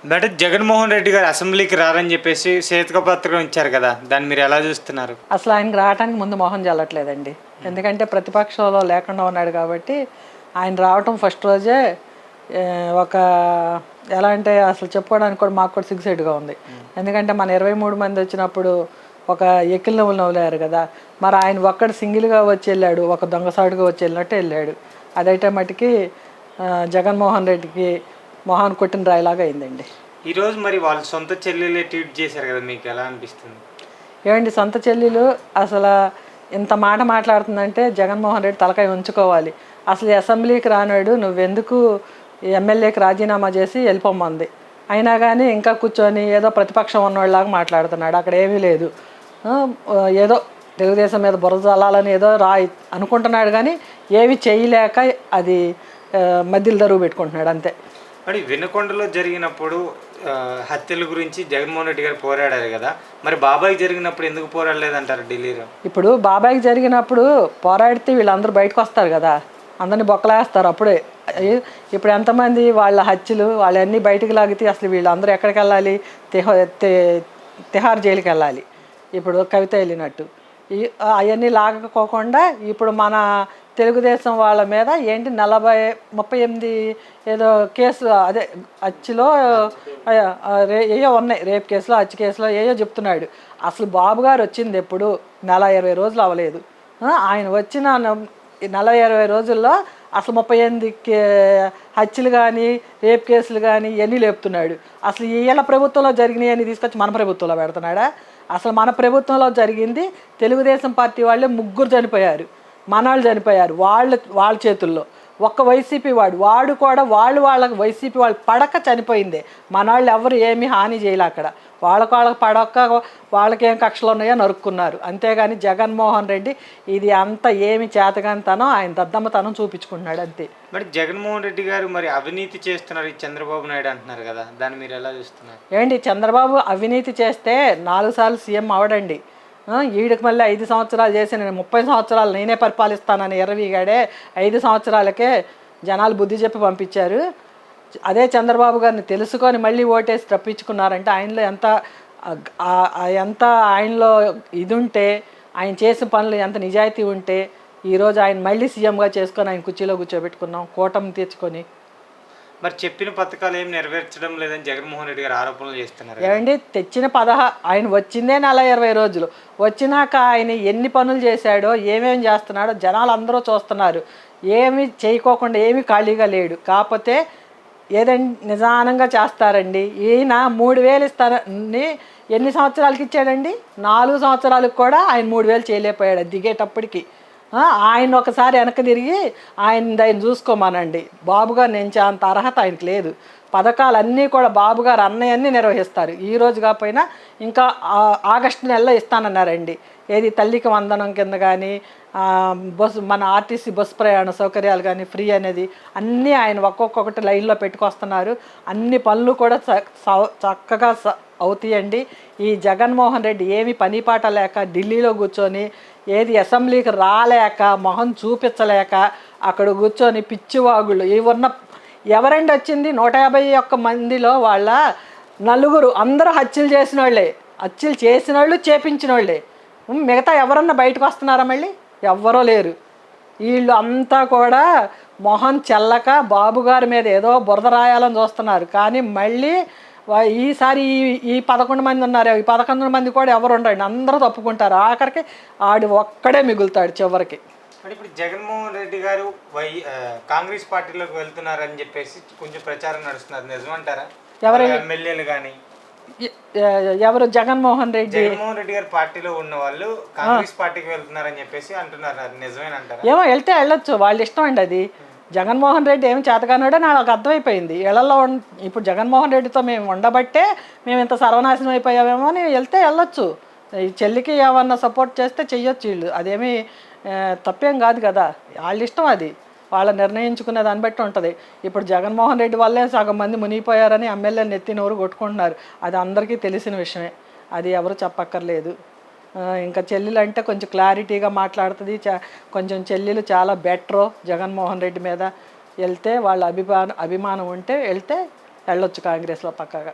అంటే జగన్మోహన్ రెడ్డి గారు అసెంబ్లీకి రారని చెప్పేసి శ్వేతపత్రం ఇచ్చారు కదా, దాన్ని మీరు ఎలా చూస్తున్నారు? అసలు ఆయనకి రావడానికి ముందు మొహం చల్లట్లేదండి. ఎందుకంటే ప్రతిపక్షంలో లేకుండా ఉన్నాడు కాబట్టి ఆయన రావటం ఫస్ట్ రోజే ఏ, ఒక ఎలా అంటే అసలు చెప్పుకోవడానికి కూడా మాకు కూడా సిగ్గుసేటుగా ఉంది. ఎందుకంటే మన 23 మంది వచ్చినప్పుడు ఒక ఎక్కిల నవ్వులు నవ్వులేరు కదా. మరి ఆయన ఒక్కడు సింగిల్గా వచ్చి వెళ్ళాడు, ఒక దొంగసాడుగా వచ్చి వెళ్ళినట్టు వెళ్ళాడు. అదైతే మటుకి జగన్మోహన్ రెడ్డికి మొహాన్ని కొట్టిన రాయిలాగా అయిందండి. ఈరోజు మరి వాళ్ళ సొంత చెల్లెలే ట్వీట్ చేశారు కదా, మీకు ఎలా అనిపిస్తుంది? ఏమండి సొంత చెల్లెలు అసలు ఇంత మాట మాట్లాడుతుందంటే జగన్మోహన్ రెడ్డి తలకాయ ఉంచుకోవాలి. అసలు అసెంబ్లీకి రానాడు నువ్వెందుకు ఎమ్మెల్యేకి రాజీనామా చేసి వెళ్ళిపోమ్మంది. అయినా కానీ ఇంకా కూర్చొని ఏదో ప్రతిపక్షం ఉన్నవాళ్ళలాగా మాట్లాడుతున్నాడు. అక్కడ ఏమీ లేదు. ఆ, ఏదో తెలుగుదేశం మీద బురద చల్లాలని ఏదో అనుకుంటున్నాడు కానీ ఏవి చేయలేక అది మధ్యలో దరువు పెట్టుకుంటున్నాడు అంతే. మరి వినకొండలో జరిగినప్పుడు హత్యల గురించి జగన్మోహన్ రెడ్డి గారు పోరాడారు కదా, మరి బాబాయ్ జరిగినప్పుడు ఎందుకు పోరాడలేదంటారు ఢిల్లీలో? ఇప్పుడు బాబాయ్కి జరిగినప్పుడు పోరాడితే వీళ్ళందరూ బయటకు వస్తారు కదా, అందరినీ బొక్కలేస్తారు అప్పుడే. ఇప్పుడు ఎంతమంది వాళ్ళ హత్యలు వాళ్ళన్నీ బయటకు లాగితే అసలు వీళ్ళందరూ ఎక్కడికి వెళ్ళాలి? తిహార్ జైలుకి వెళ్ళాలి. ఇప్పుడు కవిత వెళ్ళినట్టు అవన్నీ లాగకోకుండా ఇప్పుడు మన తెలుగుదేశం వాళ్ళ మీద ఏంటి 38 ఏదో కేసులు అదే హత్యలో ఏయో ఉన్నాయి, రేప్ కేసులో హత్య కేసులో ఏయో చెప్తున్నాడు. అసలు బాబు గారు వచ్చింది ఎప్పుడు 20 రోజులు అవ్వలేదు. ఆయన వచ్చిన 20 రోజుల్లో అసలు 38 హత్యలు కానీ రేప్ కేసులు కానీ ఇవన్నీ లేపుతున్నాడు. అసలు వీళ్ళ ప్రభుత్వంలో జరిగినాయి అని తీసుకొచ్చి మన ప్రభుత్వంలో పెడుతున్నాడా? అసలు మన ప్రభుత్వంలో జరిగింది తెలుగుదేశం పార్టీ వాళ్ళే 3 చనిపోయారు, మనవాళ్ళు చనిపోయారు వాళ్ళ చేతుల్లో. ఒక్క వైసీపీ వాడు కూడా వాళ్ళకి వైసీపీ వాళ్ళు పడక చనిపోయిందే. మనవాళ్ళు ఎవరు ఏమీ హాని చేయలే అక్కడ. వాళ్ళకి పడక వాళ్ళకేం కక్షలు ఉన్నాయో నరుక్కున్నారు. అంతేగాని జగన్మోహన్ రెడ్డి ఇది అంతా ఏమి చేతగానితనం ఆయన దద్దమ్మతనం చూపించుకుంటున్నాడు అంతే. మరి జగన్మోహన్ రెడ్డి గారు మరి అవినీతి చేస్తున్నారు ఈ చంద్రబాబు నాయుడు అంటున్నారు కదా, దాన్ని మీరు ఎలా చూస్తున్నారు? ఏంటి చంద్రబాబు అవినీతి చేస్తే 4 సార్లు సీఎం అవడండి. ఈడికి మళ్ళీ 5 సంవత్సరాలు చేసి నేను 30 సంవత్సరాలు నేనే పరిపాలిస్తానని ఎర్రవీగాడే 5 సంవత్సరాలకే జనాలు బుద్ధి చెప్పి పంపించారు. అదే చంద్రబాబు గారిని తెలుసుకొని మళ్ళీ ఓటేసి తప్పించుకున్నారంటే ఆయనలో ఎంత ఆయనలో ఇది ఉంటే, ఆయన చేసిన పనులు ఎంత నిజాయితీ ఉంటే ఈరోజు ఆయన మళ్ళీ సీఎంగా చేసుకొని ఆయన కుర్చీలో కూర్చోబెట్టుకున్నాం కూటమి తెచ్చుకొని. మరి చెప్పిన పథకాలు ఏం నెరవేర్చడం లేదని జగన్మోహన్ రెడ్డి గారు ఆరోపణలు చేస్తున్నారు. ఏమండి తెచ్చిన ఆయన వచ్చిందే 20 రోజులు, వచ్చినాక ఆయన ఎన్ని పనులు చేశాడో ఏమేమి చేస్తున్నాడో జనాలు అందరూ చూస్తున్నారు. ఏమి చేయకోకుండా ఏమీ ఖాళీగా లేడు. కాకపోతే ఏదండి నిదానంగా చేస్తారండి. ఈయన 3000 ఇస్తారని ఎన్ని సంవత్సరాలకి ఇచ్చాడండి? 4 సంవత్సరాలకు కూడా ఆయన 3000 చేయలేకపోయాడు దిగేటప్పటికి. ఆయన ఒకసారి వెనక్కి తిరిగి ఆయన చూసుకోమానండి. బాబుగారు నుంచి అంత అర్హత ఆయనకు లేదు. పథకాలన్నీ కూడా బాబుగారు అన్నయ్యన్నీ నిర్వహిస్తారు. ఈ రోజు కాకపోయినా ఇంకా ఆగస్టు నెలలో ఇస్తానన్నారండి. ఏది తల్లికి వందనం కింద కానీ బస్సు మన ఆర్టీసీ బస్సు ప్రయాణ సౌకర్యాలు కానీ ఫ్రీ అనేది అన్నీ ఆయన ఒక్కొక్కటి లైన్లో పెట్టుకొస్తున్నారు. అన్ని పనులు కూడా చక్కగా అవుతాయండి. ఈ జగన్మోహన్ రెడ్డి ఏమి పనిపాట లేక ఢిల్లీలో కూర్చొని ఏది అసెంబ్లీకి రాలేక మొహం చూపించలేక అక్కడ కూర్చొని పిచ్చివాగుళ్ళు ఎవరండి వచ్చింది 151 మందిలో వాళ్ళ 4 అందరూ హత్యలు చేసిన వాళ్ళే, హత్యలు చేసిన వాళ్ళు చేపించిన వాళ్ళే. మిగతా ఎవరన్నా బయటకు వస్తున్నారా? మళ్ళీ ఎవ్వరూ లేరు. వీళ్ళు అంతా కూడా మొహం చెల్లక బాబుగారి మీద ఏదో బురద రాయాలని చూస్తున్నారు. కానీ మళ్ళీ ఈసారి ఈ 11 మంది ఉన్నారు, ఈ 11 మంది కూడా ఎవరు ఉండండి, అందరూ తప్పుకుంటారు. ఆఖరికి ఆడు ఒక్కడే మిగులుతాడు చివరికి. అంటే ఇప్పుడు జగన్మోహన్ రెడ్డి గారు కాంగ్రెస్ పార్టీలోకి వెళ్తున్నారని చెప్పేసి కొంచెం ప్రచారం నడుస్తున్నారు, నిజమంటారా? ఎవరు ఎమ్మెల్యేలు కానీ ఎవరు జగన్మోహన్ రెడ్డి గారి పార్టీలో ఉన్న వాళ్ళు కాంగ్రెస్ పార్టీకి వెళ్తున్నారని చెప్పేసి అంటున్నారు, నిజమేనంటారా? ఏమో వెళ్తే వెళ్ళొచ్చు, వాళ్ళ ఇష్టం అండి అది. జగన్మోహన్ రెడ్డి ఏమి చేతగానాడో నాకు అర్థమైపోయింది. ఇళ్లలో ఇప్పుడు జగన్మోహన్ రెడ్డితో మేము ఉండబట్టే మేము ఇంత సర్వనాశనం అయిపోయామేమో అని వెళ్తే వెళ్ళొచ్చు. ఈ చెల్లికి ఏమన్నా సపోర్ట్ చేస్తే చెయ్యొచ్చు వీళ్ళు, అదేమీ తప్పేం కాదు కదా. వాళ్ళ ఇష్టం అది, వాళ్ళ నిర్ణయించుకునే దాన్ని బట్టి ఉంటుంది. ఇప్పుడు జగన్మోహన్ రెడ్డి వల్లే సగం మంది మునిగిపోయారని ఎమ్మెల్యేలు నెత్తి నోరు కొట్టుకుంటున్నారు. అది అందరికీ తెలిసిన విషయమే, అది ఎవరు చెప్పక్కర్లేదు. ఇంకా చెల్లెలు అంటే కొంచెం క్లారిటీగా మాట్లాడుతుంది. కొంచెం చెల్లెలు చాలా బెటరు. జగన్మోహన్ రెడ్డి మీద వెళ్తే వాళ్ళ అభిమానం ఉంటే వెళ్తే వెళ్ళొచ్చు కాంగ్రెస్లో పక్కాగా.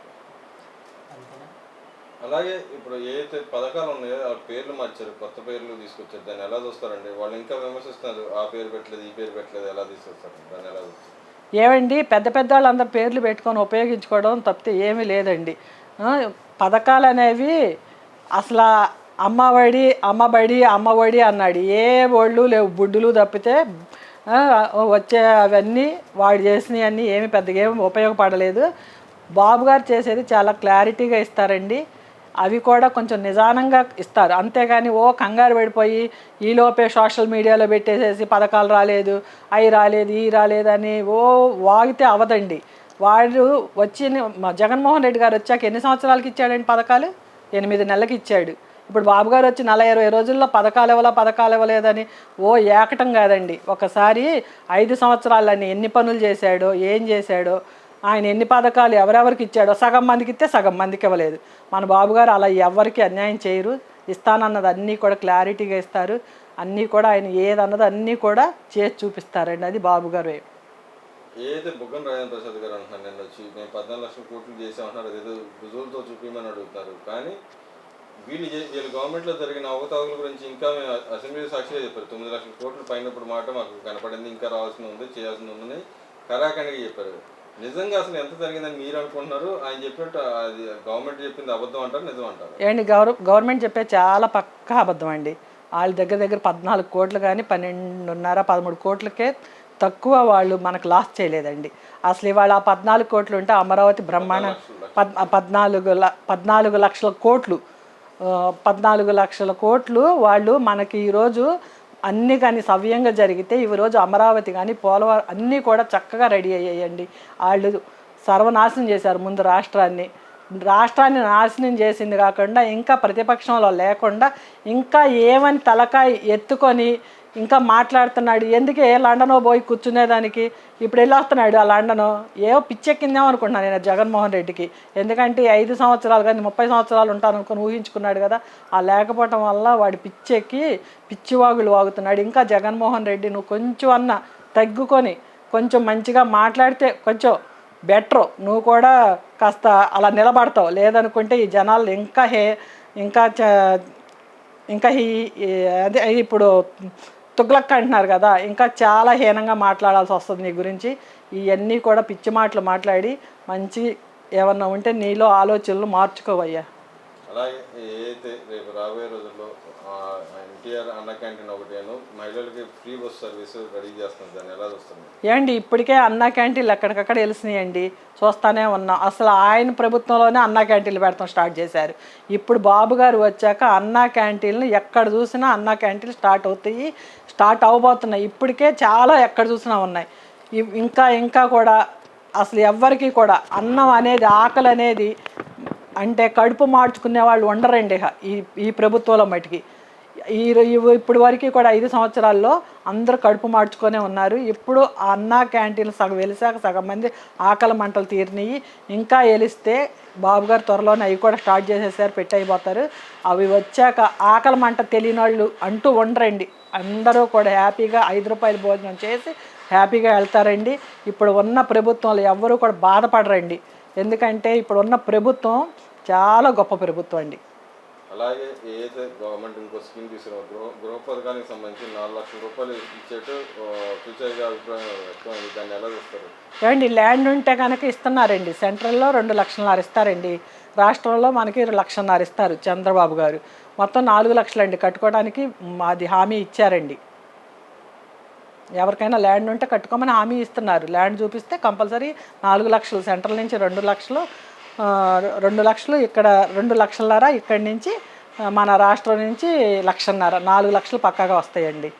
అలాగే ఇప్పుడు ఏదైతే పథకాలు ఉన్నాయో ఆ పేర్లు మార్చారు, కొత్త పేర్లు తీసుకొచ్చారు, దాన్ని ఎలా చూస్తారండి? వాళ్ళు ఇంకా విమర్శిస్తున్నారు, ఆ పేరు పెట్టలేదు ఈ పేరు పెట్టలేదు, ఎలా తీసుకొస్తారు దాన్ని ఎలా చూస్తారు? ఏమండి పెద్ద పెద్ద వాళ్ళందరూ పేర్లు పెట్టుకొని ఉపయోగించుకోవడం తప్పితే ఏమీ లేదండి. పథకాలు అనేవి అసలు అమ్మబడి అమ్మఒడి అన్నాడు, ఏ ఒళ్ళు లేవు బుడ్డులు తప్పితే వచ్చే అవన్నీ వాడు చేసినవన్నీ ఏమి పెద్దగా ఏమి ఉపయోగపడలేదు. బాబు గారు చేసేది చాలా క్లారిటీగా ఇస్తారండి, అవి కూడా కొంచెం నిదానంగా ఇస్తారు. అంతేగాని కంగారు పడిపోయి ఈలోపే సోషల్ మీడియాలో పెట్టేసేసి పథకాలు రాలేదు, అవి రాలేదు ఈ రాలేదని వాగితే అవదండి. వాడు జగన్మోహన్ రెడ్డి గారు వచ్చాక ఎన్ని సంవత్సరాలకి ఇచ్చాడండి పథకాలు? 8 నెలలకి ఇచ్చాడు. ఇప్పుడు బాబు గారు వచ్చి 40-20 రోజుల్లో పథకాలు ఇవ్వలేదని ఏకటం కాదండి. ఒకసారి 5 సంవత్సరాలని ఎన్ని పనులు చేశాడో, ఏం చేశాడో, ఆయన ఎన్ని పథకాలు ఎవరెవరికి ఇచ్చాడో, సగం మందికి ఇస్తే సగం మందికి ఇవ్వలేదు. మన బాబుగారు అలా ఎవరికి అన్యాయం చేయరు, ఇస్తానన్నది అన్నీ కూడా క్లారిటీగా ఇస్తారు. అన్నీ కూడా ఆయన ఏదన్నది అన్నీ కూడా చేసి చూపిస్తారండి. అది బాబుగారు. ఏదైతే బుగ్గన రాజేంద్ర ప్రసాద్ గారు అంటున్నారు, నేను వచ్చి మేము 14 లక్షల కోట్లు చేసామంటున్నారు, అదేదో రుజువులతో చూపించమని అడుగుతారు. కానీ వీళ్ళు గవర్నమెంట్లో జరిగిన అవకతవకల గురించి ఇంకా మేము అసెంబ్లీ సాక్షిగా చెప్పారు. 9 లక్షల కోట్లు పైనప్పుడు మాట మాకు కనపడింది, ఇంకా రావాల్సి ఉంది, చేయాల్సి ఉందని ఖరాఖండిగా చెప్పారు. నిజంగా అసలు ఎంత జరిగిందని మీరు అనుకుంటున్నారు? ఆయన చెప్పినట్టు అది గవర్నమెంట్ చెప్పింది అబద్ధం అంటారు, నిజం అంటారు? ఏంటి గవర్నమెంట్ చెప్పే చాలా పక్కా అబద్ధం అండి. వాళ్ళ దగ్గర 14 కోట్లు కానీ 12.5-13 కోట్లకే తక్కువ వాళ్ళు మనకు లాస్ చేయలేదండి. అసలు ఇవాళ 14 కోట్లు ఉంటే అమరావతి బ్రహ్మాండ 14 లక్షల కోట్లు 14 లక్షల కోట్లు వాళ్ళు మనకి ఈరోజు అన్నీ కానీ సవ్యంగా జరిగితే ఈరోజు అమరావతి కానీ పోలవరం అన్నీ కూడా చక్కగా రెడీ అయ్యాయండి. వాళ్ళు సర్వనాశనం చేశారు ముందు రాష్ట్రాన్ని నాశనం చేసింది కాకుండా ఇంకా ప్రతిపక్షంలో లేకుండా ఇంకా ఏమని తలకాయ ఎత్తుకొని ఇంకా మాట్లాడుతున్నాడు. ఎందుకే లండనో పోయి కూర్చునేదానికి ఇప్పుడు వెళ్ళి వస్తున్నాడు. ఆ లండనో పిచ్చెక్కిందేమో అనుకుంటున్నాను నేను జగన్మోహన్ రెడ్డికి. ఎందుకంటే 5 సంవత్సరాలు కానీ 30 సంవత్సరాలు ఉంటాను అనుకుని ఊహించుకున్నాడు కదా. ఆ లేకపోవటం వల్ల వాడు పిచ్చెక్కి పిచ్చివాగులు వాగుతున్నాడు. ఇంకా జగన్మోహన్ రెడ్డి నువ్వు కొంచెం అన్న తగ్గుకొని కొంచెం మంచిగా మాట్లాడితే కొంచెం బెటరు, నువ్వు కూడా కాస్త అలా నిలబడతావు. లేదనుకుంటే ఈ జనాలు ఇంకా అదే ఇప్పుడు తుగ్లక్ అంటున్నారు కదా, ఇంకా చాలా హీనంగా మాట్లాడాల్సి వస్తుంది నీ గురించి. ఇవన్నీ కూడా పిచ్చి మాటలు మాట్లాడి మంచి ఏమన్నా ఉంటే నీలో ఆలోచనలు మార్చుకోవయ్యా. అలాగే ఏదైతే రేపు రాబోయే రోజుల్లో ఎన్టీఆర్ అన్న క్యాంటీన్ ఒకటేను మహిళలకి ఫ్రీ బస్ సర్వీస్ రెడీ చేస్తున్నారు, దాన్ని ఎలా చూస్తున్నారు? ఏమండి ఇప్పటికే అన్నా క్యాంటీన్లు ఎక్కడికక్కడ వెలిసినాయండి, చూస్తూనే ఉన్నాం. అసలు ఆయన ప్రభుత్వంలోనే అన్నా క్యాంటీన్లు పెడతాం స్టార్ట్ చేశారు. ఇప్పుడు బాబు గారు వచ్చాక అన్నా క్యాంటీన్లు ఎక్కడ చూసినా అన్నా క్యాంటీన్లు స్టార్ట్ అవబోతున్నాయి. ఇప్పటికే చాలా ఎక్కడ చూసినా ఉన్నాయి. ఇంకా కూడా అసలు ఎవ్వరికి కూడా అన్నం అనేది ఆకలి అనేది అంటే కడుపు మార్చుకునే వాళ్ళు ఉండరండి ఈ ప్రభుత్వంలో మటుకి. ఇప్పుడు వరకు కూడా 5 సంవత్సరాల్లో అందరూ కడుపు మార్చుకొనే ఉన్నారు. ఇప్పుడు ఆ అన్నా క్యాంటీన్లు సగం వెలిసాక సగం మంది ఆకలి మంటలు తీరినాయి. ఇంకా వెలిస్తే బాబుగారు త్వరలోనే అవి కూడా స్టార్ట్ చేసేసారు, పెట్టయిపోతారు. అవి వచ్చాక ఆకలి మంట తెలియని వాళ్ళు అంటూ ఉండరండి. అందరూ కూడా హ్యాపీగా 5 రూపాయల భోజనం చేసి హ్యాపీగా వెళ్తారండి. ఇప్పుడు ఉన్న ప్రభుత్వంలో ఎవ్వరూ కూడా బాధపడరండి. ఎందుకంటే ఇప్పుడు ఉన్న ప్రభుత్వం చాలా గొప్ప ప్రభుత్వం అండి. అలాగే ఏదైతే గవర్నమెంట్ ఇంకో స్కీమ్ తీసుకున్న గృహ పథకానికి సంబంధించి 4 లక్షల రూపాయలు ఇచ్చేట్టు ఫ్యూచర్గా అభిప్రాయం ఎక్కువైంది, దాన్ని ఎలా చూస్తారు? ఏమండి ల్యాండ్ ఉంటే కనుక ఇస్తున్నారండి. సెంట్రల్లో 2 లక్షలన్నర ఇస్తారండి, రాష్ట్రంలో మనకి 1.5 లక్షలు ఇస్తారు చంద్రబాబు గారు. మొత్తం 4 లక్షలండి కట్టుకోవడానికి అది హామీ ఇచ్చారండి. ఎవరికైనా ల్యాండ్ ఉంటే కట్టుకోమని హామీ ఇస్తున్నారు. ల్యాండ్ చూపిస్తే కంపల్సరీ 4 లక్షలు, సెంట్రల్ నుంచి 2 లక్షలు, 2 లక్షలు ఇక్కడ 2 లక్షలన్నర ఇక్కడి నుంచి మన రాష్ట్రం నుంచి 1.5 లక్షలు, 4 లక్షలు పక్కాగా వస్తాయండి.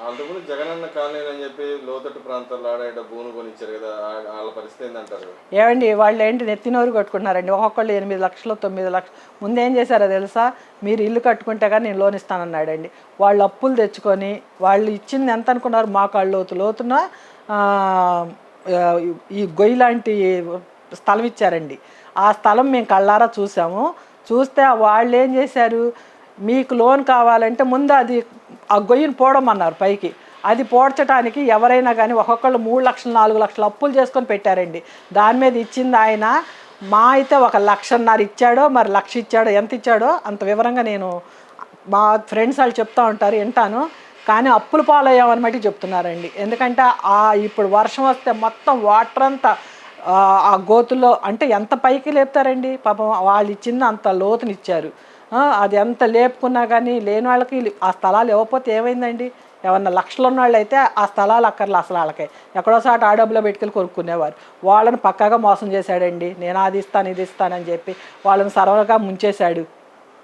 అంతకుముందు జగనన్న కాలనీ అని చెప్పి లోతట్టు ప్రాంతాల్లో ఆడ భూములు కొనిచ్చారు కదా, వాళ్ళ పరిస్థితి ఏంటంటారు? ఏమండి వాళ్ళు ఏంటి నెత్తినోరు కట్టుకుంటున్నారండి. ఒక్కొక్కళ్ళు 8 లక్షలు 9 లక్షలు. ముందు ఏం చేశారో తెలుసా, మీరు ఇల్లు కట్టుకుంటే కానీ నేను లోన్ ఇస్తానన్నాడండి. వాళ్ళు అప్పులు తెచ్చుకొని వాళ్ళు ఇచ్చింది ఎంత అనుకున్నారు, మోకాళ్ళు లోతున ఈ గొయ్యి లాంటి స్థలం ఇచ్చారండి. ఆ స్థలం మేము కళ్ళారా చూసాము. చూస్తే వాళ్ళు ఏం చేశారు, మీకు లోన్ కావాలంటే ముందు అది ఆ గొయ్యిని పోవడమన్నారు పైకి. అది పోడ్చడానికి ఎవరైనా కానీ ఒక్కొక్కళ్ళు 3 లక్షలు 4 లక్షలు అప్పులు చేసుకొని పెట్టారండి. దాని మీద ఇచ్చింది ఆయన మా అయితే 1,50,000 ఇచ్చాడో మరి 1,00,000 ఇచ్చాడో ఎంత ఇచ్చాడో అంత వివరంగా నేను మా ఫ్రెండ్స్ వాళ్ళు చెప్తూ ఉంటారు వింటాను. కానీ అప్పుల పాలయ్యామన్నమాట చెప్తున్నారండి. ఎందుకంటే ఇప్పుడు వర్షం వస్తే మొత్తం వాటర్ అంతా ఆ గోతుల్లో అంటే ఎంత పైకి లేపుతారండి పాపం. వాళ్ళు ఇచ్చింది అంత లోతునిచ్చారు. అది ఎంత లేపుకున్నా కానీ లేని వాళ్ళకి ఆ స్థలాలు ఇవ్వకపోతే ఏమైందండి? ఏమన్నా లక్షలు ఉన్న వాళ్ళు అయితే ఆ స్థలాలు అక్కర్లు అసలు వాళ్ళకే ఎక్కడోసారి ఆ డబ్బులో పెట్టుకెళ్ళి కొనుక్కునేవారు. వాళ్ళని పక్కాగా మోసం చేశాడండి. నేను అది ఇస్తాను ఇది ఇస్తానని చెప్పి వాళ్ళని సర్వగా ముంచేశాడు.